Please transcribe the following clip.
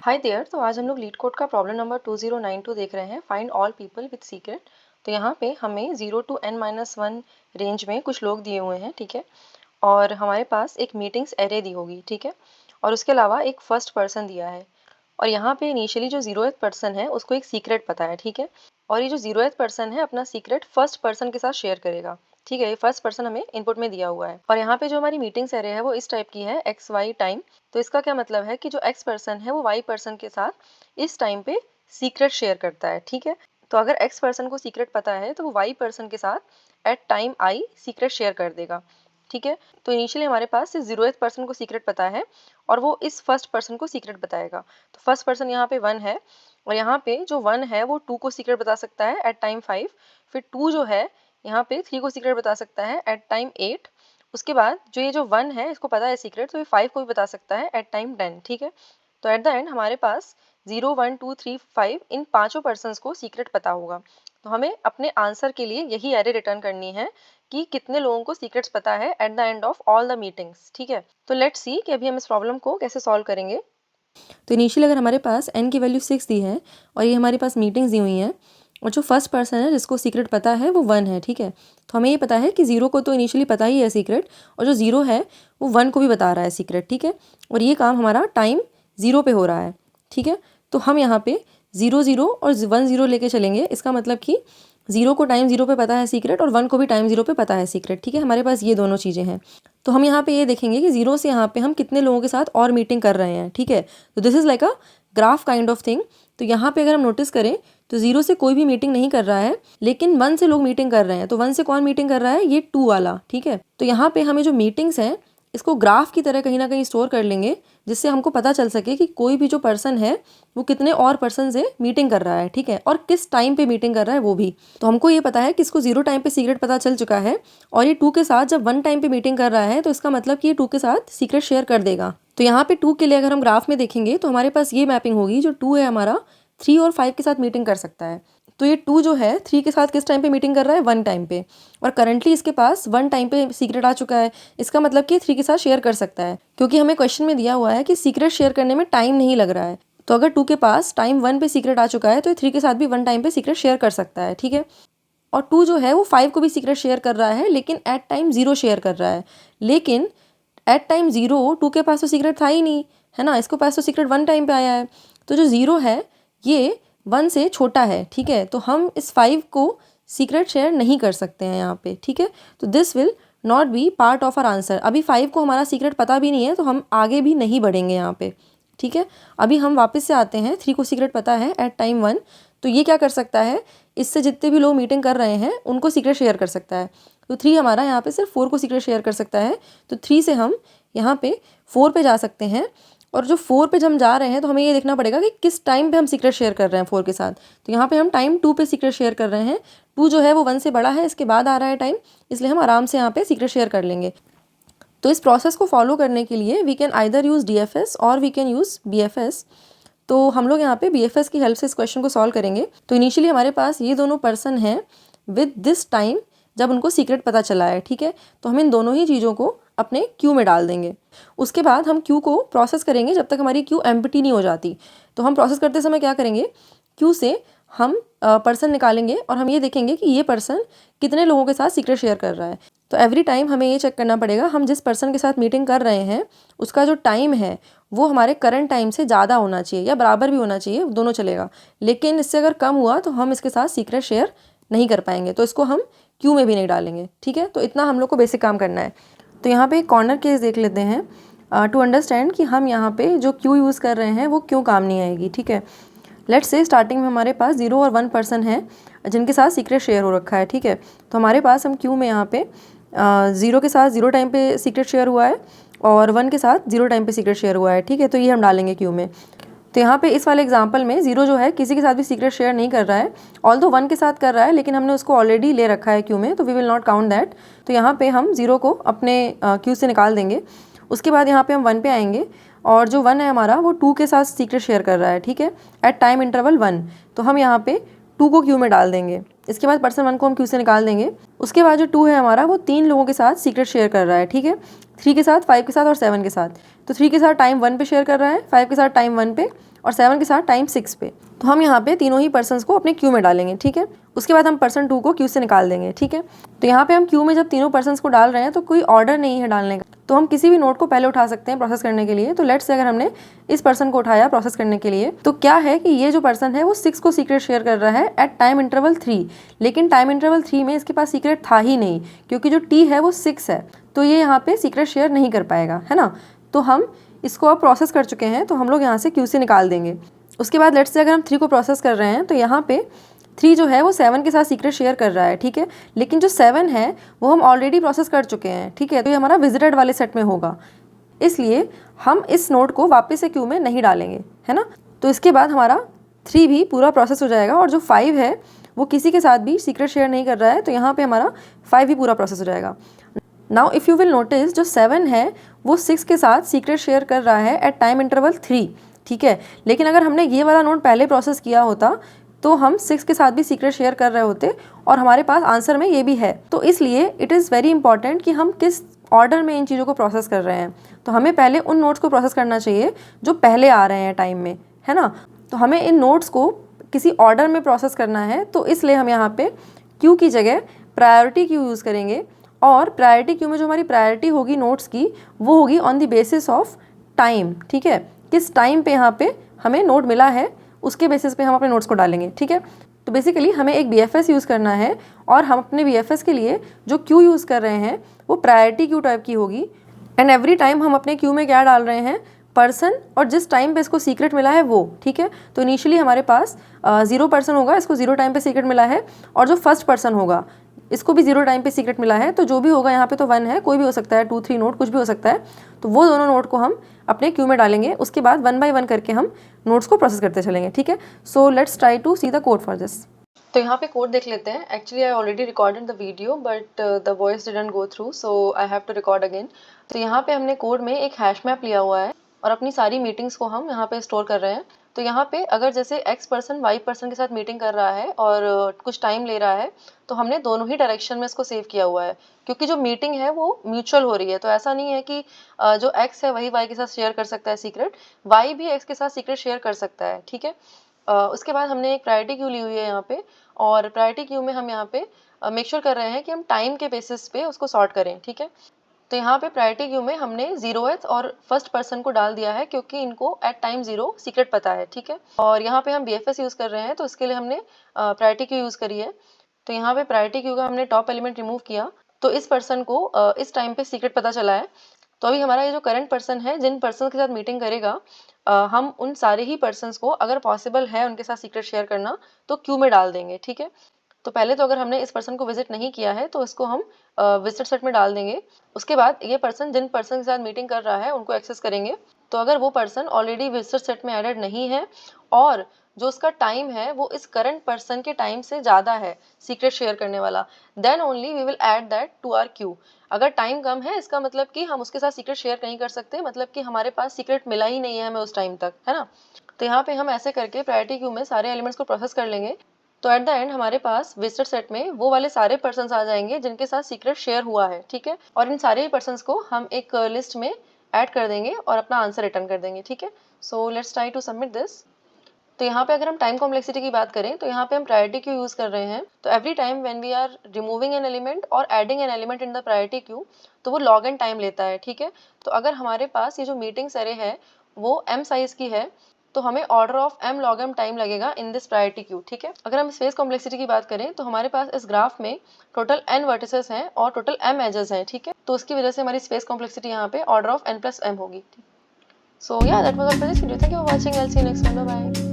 Hi there. तो आज हम लोग लीड कोड का प्रॉब्लम नंबर 2092 देख रहे हैं, find all people with secret. तो यहाँ पे हमें 0 to n-1 रेंज में कुछ लोग दिए हुए हैं, ठीक है। और हमारे पास एक मीटिंग्स एरे दी होगी, ठीक है। और उसके अलावा एक फर्स्ट पर्सन दिया है। और यहाँ पे इनिशियली जो 0th पर्सन है उसको एक सीक्रेट पता है, ठीक है। और ये जो 0th पर्सन है अपना सीक्रेट फर्स्ट पर्सन के साथ शेयर करेगा, ठीक है। ये फर्स्ट पर्सन हमें इनपुट में दिया हुआ है। और यहाँ पे जो हमारी मीटिंग्स एरे है वो इस टाइप की है, एक्स वाई टाइम। तो इसका क्या मतलब है कि जो एक्स पर्सन है वो वाई पर्सन के साथ इस टाइम पे सीक्रेट शेयर करता है, ठीक है। तो अगर एक्स पर्सन को सीक्रेट पता है तो वो वाई पर्सन के साथ at time i secret share कर देगा, ठीक है। तो इनिशियली हमारे पास इस 0th पर्सन को सीक्रेट पता है और वो इस फर्स्ट पर्सन को सीक्रेट बताएगा। तो फर्स्ट पर्सन यहाँ पे 1 है और यहाँ पे जो 1 है वो 2 को सीक्रेट बता सकता है एट टाइम 5। फिर 2 जो है यहाँ पे 3 को सीक्रेट बता सकता है एट टाइम 8। उसके बाद जो ये जो 1 है इसको पता है सीक्रेट, तो ये 5 को भी बता सकता है एट टाइम 10, ठीक है। तो एट द एंड हमारे पास 0 1 2 3 5 इन पांचों पर्सन्स को सीक्रेट पता होगा। तो हमें अपने आंसर के लिए यही एरे रिटर्न करनी है कि कितने लोगों को सीक्रेट्स पता है at the end of all the meetings, ठीक है। तो लेट्स सी कि अभी हम इस प्रॉब्लम को कैसे सॉल्व करेंगे। तो इनिशियली अगर हमारे पास n की वैल्यू 6 दी है और ये हमारे पास मीटिंग्स दी हुई हैं और जो फर्स्ट पर्सन है जिसको सीक्रेट पता है वो 1 है, ठीक है। तो हमें ये पता है कि 0 को तो इनिशियली पता ही है सीक्रेट, और जो 0 है वो 1 को भी बता रहा है सीक्रेट, ठीक है। और ये काम हमारा टाइम 0 पे हो रहा है, ठीक है। तो हम यहाँ पे 0 0 और 1 0 लेके चलेंगे। इसका मतलब कि 0 को टाइम 0 पे पता है सीक्रेट और 1 को भी टाइम 0 पे पता है सीक्रेट, ठीक है। हमारे पास ये दोनों चीज़ें हैं। तो हम यहाँ पे ये देखेंगे कि 0 से यहाँ पे हम कितने लोगों के साथ और मीटिंग कर रहे हैं, ठीक है। तो this is like a graph kind of thing. तो यहाँ पे अगर हम नोटिस करें तो 0 से कोई भी मीटिंग नहीं कर रहा है, लेकिन 1 से लोग मीटिंग कर रहे हैं। तो 1 से कौन मीटिंग कर रहा है? ये 2 वाला, ठीक है। तो यहाँ पे हमें जो मीटिंग्स हैं इसको ग्राफ की तरह कहीं ना कहीं स्टोर कर लेंगे, जिससे हमको पता चल सके कि कोई भी जो पर्सन है वो कितने और पर्सन से मीटिंग कर रहा है, ठीक है, और किस टाइम पे मीटिंग कर रहा है वो भी। तो हमको ये पता है कि इसको 0 टाइम पे सीक्रेट पता चल चुका है और ये 2 के साथ जब 1 टाइम पे मीटिंग कर रहा है तो इसका मतलब कि ये 2 के साथ सीक्रेट शेयर कर देगा। तो यहाँ पे 2 के लिए अगर हम ग्राफ में देखेंगे तो हमारे पास ये मैपिंग होगी, जो 2 है हमारा 3 और 5 के साथ मीटिंग कर सकता है। तो ये 2 जो है 3 के साथ किस टाइम पे मीटिंग कर रहा है? 1 टाइम पे। और करंटली इसके पास 1 टाइम पे सीक्रेट आ चुका है। इसका मतलब कि 3 के साथ शेयर कर सकता है, क्योंकि हमें क्वेश्चन में दिया हुआ है कि सीक्रेट शेयर करने में टाइम नहीं लग रहा है। तो अगर 2 के पास टाइम 1 पे सीक्रेट आ चुका है तो 3 के साथ भी 1 टाइम पे सीक्रेट शेयर कर सकता है, ठीक है। और 2 जो है वो 5 को भी सीक्रेट शेयर कर रहा है, लेकिन एट टाइम 0 शेयर कर रहा है। लेकिन एट टाइम 0 2 के पास तो सीक्रेट था ही नहीं, है ना। इसको पास तो सीक्रेट 1 टाइम पे आया है। तो जो 0 है ये 1 से छोटा है, ठीक है। तो हम इस 5 को सीक्रेट शेयर नहीं कर सकते हैं यहाँ पे, ठीक है। तो this will not be part of our answer. अभी 5 को हमारा सीक्रेट पता भी नहीं है तो हम आगे भी नहीं बढ़ेंगे यहाँ पे, ठीक है। अभी हम वापस से आते हैं। 3 को सीक्रेट पता है एट टाइम 1, तो ये क्या कर सकता है, इससे जितने भी लोग मीटिंग कर रहे हैं उनको सीक्रेट शेयर कर सकता है। तो 3 हमारा यहाँ पे सिर्फ 4 को सीक्रेट शेयर कर सकता है। तो 3 से हम यहाँ पे 4 पे जा सकते हैं। और जो 4 पे जब हम जा रहे हैं तो हमें ये देखना पड़ेगा कि किस टाइम पे हम सीक्रेट शेयर कर रहे हैं 4 के साथ। तो यहाँ पे हम टाइम 2 पे सीक्रेट शेयर कर रहे हैं। 2 जो है वो 1 से बड़ा है, इसके बाद आ रहा है टाइम, इसलिए हम आराम से यहाँ पे सीक्रेट शेयर कर लेंगे। तो इस प्रोसेस को फॉलो करने के लिए we can either use DFS और वी कैन यूज़ BFS। तो हम लोग यहाँ पे BFS की हेल्प से इस क्वेश्चन को सॉल्व करेंगे। तो इनिशियली हमारे पास ये दोनों पर्सन हैं विद दिस टाइम जब उनको सीक्रेट पता चला है, ठीक है। तो हम इन दोनों ही चीज़ों को अपने क्यू में डाल देंगे। उसके बाद हम क्यू को प्रोसेस करेंगे जब तक हमारी क्यू एम्प्टी नहीं हो जाती। तो हम प्रोसेस करते समय क्या करेंगे, क्यू से हम पर्सन निकालेंगे और हम ये देखेंगे कि ये पर्सन कितने लोगों के साथ सीक्रेट शेयर कर रहा है। तो एवरी टाइम हमें ये चेक करना पड़ेगा हम जिस पर्सन के साथ मीटिंग कर रहे हैं उसका जो टाइम है वो हमारे करंट टाइम से ज़्यादा होना चाहिए या बराबर भी होना चाहिए, दोनों चलेगा। लेकिन इससे अगर कम हुआ तो हम इसके साथ सीक्रेट शेयर नहीं कर पाएंगे, तो इसको हम क्यू में भी नहीं डालेंगे, ठीक है। तो इतना हम लोग को बेसिक काम करना है। तो यहाँ पे एक कॉर्नर केस देख लेते हैं टू अंडरस्टैंड कि हम यहाँ पे जो क्यू यूज़ कर रहे हैं वो क्यों काम नहीं आएगी, ठीक है। लेट्स से स्टार्टिंग में हमारे पास 0 और 1 पर्सन है जिनके साथ सीक्रेट शेयर हो रखा है, ठीक है। तो हमारे पास हम क्यू में यहाँ पे 0 के साथ 0 टाइम पे सीक्रेट शेयर हुआ है और 1 के साथ 0 टाइम पे सीक्रेट शेयर हुआ है, ठीक है। तो ये हम डालेंगे क्यू में। तो यहाँ पे इस वाले एग्जांपल में 0 जो है किसी के साथ भी सीक्रेट शेयर नहीं कर रहा है, ऑल्दो 1 के साथ कर रहा है, लेकिन हमने उसको ऑलरेडी ले रखा है क्यू में, तो we will not count that. तो यहाँ पे हम 0 को अपने क्यू से निकाल देंगे। उसके बाद यहाँ पे हम 1 पे आएंगे और जो 1 है हमारा वो 2 के साथ सीक्रेट शेयर कर रहा है, ठीक है, एट टाइम इंटरवल 1। तो हम यहाँ पे 2 को क्यू में डाल देंगे। इसके बाद पर्सन 1 को हम क्यू से निकाल देंगे। उसके बाद जो 2 है हमारा वो 3 लोगों के साथ सीक्रेट शेयर कर रहा है, ठीक है, 3 के साथ, 5 के साथ और 7 के साथ। तो 3 के साथ टाइम 1 पे शेयर कर रहा है, 5 के साथ टाइम 1 पे और 7 के साथ टाइम 6 पे। तो हम यहाँ पे तीनों ही पर्सन्स को अपने क्यू में डालेंगे, ठीक है। उसके बाद हम पर्सन 2 को क्यू से निकाल देंगे, ठीक है। तो यहाँ पे हम क्यू में जब तीनों पर्सन्स को डाल रहे हैं तो कोई ऑर्डर नहीं है डालने का, तो हम किसी भी नोट को पहले उठा सकते हैं प्रोसेस करने के लिए। तो लेट्स से अगर हमने इस पर्सन को उठाया प्रोसेस करने के लिए, तो क्या है कि ये जो पर्सन है वो 6 को सीक्रेट शेयर कर रहा है एट टाइम इंटरवल 3, लेकिन टाइम इंटरवल 3 में इसके पास सीक्रेट था ही नहीं, क्योंकि जो टी है वो 6 है, तो ये यहाँ पे सीक्रेट शेयर नहीं कर पाएगा, है ना। तो हम इसको अब प्रोसेस कर चुके हैं, तो हम लोग यहाँ से क्यू से निकाल देंगे। उसके बाद लेट्स से अगर हम 3 को प्रोसेस कर रहे हैं, तो यहाँ पे 3 जो है वो 7 के साथ सीक्रेट शेयर कर रहा है, ठीक है, लेकिन जो 7 है वो हम ऑलरेडी प्रोसेस कर चुके हैं, ठीक है। तो ये हमारा विजिटेड वाले सेट में होगा, इसलिए हम इस नोट को वापस से क्यू में नहीं डालेंगे, है ना। तो इसके बाद हमारा 3 भी पूरा प्रोसेस हो जाएगा और जो 5 है वो किसी के साथ भी सीक्रेट शेयर नहीं कर रहा है, तो यहाँ पे हमारा 5 भी पूरा प्रोसेस हो जाएगा। Now if you will notice, जो 7 है वो 6 के साथ सीक्रेट शेयर कर रहा है एट टाइम इंटरवल 3, ठीक है, लेकिन अगर हमने ये वाला नोट पहले प्रोसेस किया होता तो हम 6 के साथ भी सीक्रेट शेयर कर रहे होते और हमारे पास आंसर में ये भी है। तो इसलिए इट इज़ वेरी इंपॉर्टेंट कि हम किस ऑर्डर में इन चीज़ों को प्रोसेस कर रहे हैं। तो हमें पहले उन नोट्स को प्रोसेस करना चाहिए जो पहले आ रहे हैं टाइम में, है ना। तो हमें इन नोट्स को किसी ऑर्डर में प्रोसेस करना है, तो इसलिए हम यहाँ पे क्यू की जगह प्रायोरिटी क्यू यूज़ करेंगे, और प्रायोरिटी क्यू में जो हमारी प्रायोरिटी होगी नोट्स की वो होगी on the basis of time, ठीक है, किस टाइम पे यहाँ पे हमें नोट मिला है उसके बेसिस पे हम अपने नोट्स को डालेंगे, ठीक है। तो बेसिकली हमें एक BFS यूज़ करना है और हम अपने BFS के लिए जो क्यू यूज़ कर रहे हैं वो प्रायोरिटी क्यू टाइप की होगी। एंड एवरी टाइम हम अपने क्यू में क्या डाल रहे हैं, पर्सन, और जिस टाइम पे इसको सीक्रेट मिला है वो, ठीक है। तो इनिशियली हमारे पास 0 पर्सन होगा, इसको 0 टाइम पे सीक्रेट मिला है, और जो फर्स्ट पर्सन होगा इसको भी 0 टाइम पे सीक्रेट मिला है, तो जो भी होगा यहाँ पे तो 1 है, कोई भी हो सकता है, 2, 3 नोट कुछ भी हो सकता है। तो वो दोनों नोट को हम अपने क्यू में डालेंगे। उसके बाद 1 बाय 1 करके हम नोट्स को प्रोसेस करते चलेंगे, ठीक है। So let's try to see the code for this. तो यहाँ पे कोड देख लेते हैं। Actually I already recorded the video but the voice didn't go through, so I have to record again. तो यहाँ पे हमने कोड में एक हैश मैप लिया हुआ है और अपनी सारी मीटिंग्स को हम यहाँ पे स्टोर कर रहे हैं। तो यहाँ पे अगर जैसे एक्स पर्सन वाई पर्सन के साथ मीटिंग कर रहा है और कुछ टाइम ले रहा है, तो हमने दोनों ही डायरेक्शन में इसको सेव किया हुआ है, क्योंकि जो मीटिंग है वो म्यूचुअल हो रही है। तो ऐसा नहीं है कि जो एक्स है वही वाई के साथ शेयर कर सकता है सीक्रेट, वाई भी एक्स के साथ सीक्रेट शेयर कर सकता है, ठीक है। उसके बाद हमने एक प्रायोरिटी क्यू ली हुई है यहाँ पे, और प्रायोरिटी क्यू में हम यहाँ पे मेक श्योर कर रहे हैं कि हम टाइम के बेसिस पे उसको सॉर्ट करें, ठीक है। तो यहाँ पे प्रायोरिटी क्यू में हमने 0th और फर्स्ट पर्सन को डाल दिया है, क्योंकि इनको एट टाइम 0 सीक्रेट पता है, ठीक है। और यहाँ पे हम BFS यूज़ कर रहे हैं, तो इसके लिए हमने प्रायोरिटी क्यू यूज़ करी है। तो यहाँ पे प्रायोरिटी क्यू का हमने टॉप एलिमेंट रिमूव किया, तो इस पर्सन को इस टाइम पे सीक्रेट पता चला है। तो अभी हमारा ये जो करंट पर्सन है, जिन पर्सन के साथ मीटिंग करेगा, हम उन सारे ही पर्सन्स को अगर पॉसिबल है उनके साथ सीक्रेट शेयर करना तो क्यू में डाल देंगे, ठीक है। तो पहले तो अगर हमने इस पर्सन को विजिट नहीं किया है तो इसको हम विजिट सेट में डाल देंगे। उसके बाद ये पर्सन जिन पर्सन के साथ मीटिंग कर रहा है उनको एक्सेस करेंगे। तो अगर वो पर्सन ऑलरेडी विजिटर सेट में एडेड नहीं है और जो उसका टाइम है वो इस करंट पर्सन के टाइम से ज़्यादा है सीक्रेट शेयर करने वाला, then only we will add that to our queue. अगर टाइम कम है इसका मतलब कि हम उसके साथ सीक्रेट शेयर नहीं कर सकते, मतलब कि हमारे पास सीक्रेट मिला ही नहीं है हमें उस टाइम तक, है ना। तो यहाँ पे हम ऐसे करके प्रायोरिटी क्यू में सारे एलिमेंट्स को प्रोसेस कर लेंगे। तो एट द एंड हमारे पास विजिटर सेट में वो वाले सारे पर्सन्स आ जाएंगे जिनके साथ सीक्रेट शेयर हुआ है, ठीक है। और इन सारे पर्सन्स को हम एक लिस्ट में ऐड कर देंगे और अपना आंसर रिटर्न कर देंगे, ठीक है। So let's try to submit this. तो यहाँ पे अगर हम टाइम कॉम्प्लेक्सिटी की बात करें तो यहाँ पे हम प्रायोरिटी क्यू यूज़ कर रहे हैं। तो every time when we are removing an element और adding an element in the priority queue, तो वो लॉग एन टाइम लेता है, ठीक है। तो अगर हमारे पास ये जो मीटिंग्स अरे है वो m साइज की है, तो हमें order of m log m time लगेगा इन दिस प्रायोरिटी क्यू, ठीक है। अगर हम स्पेस कॉम्प्लेक्सिटी की बात करें तो हमारे पास इस ग्राफ में टोटल n वर्टिसेस हैं और टोटल m एजेस हैं, ठीक है। तो उसकी वजह से हमारी स्पेस कॉम्प्लेक्सिटी यहाँ पे ऑर्डर ऑफ n + m होगी। So yeah that was all for this video. Thank you for watching. I will see you next time. Bye bye.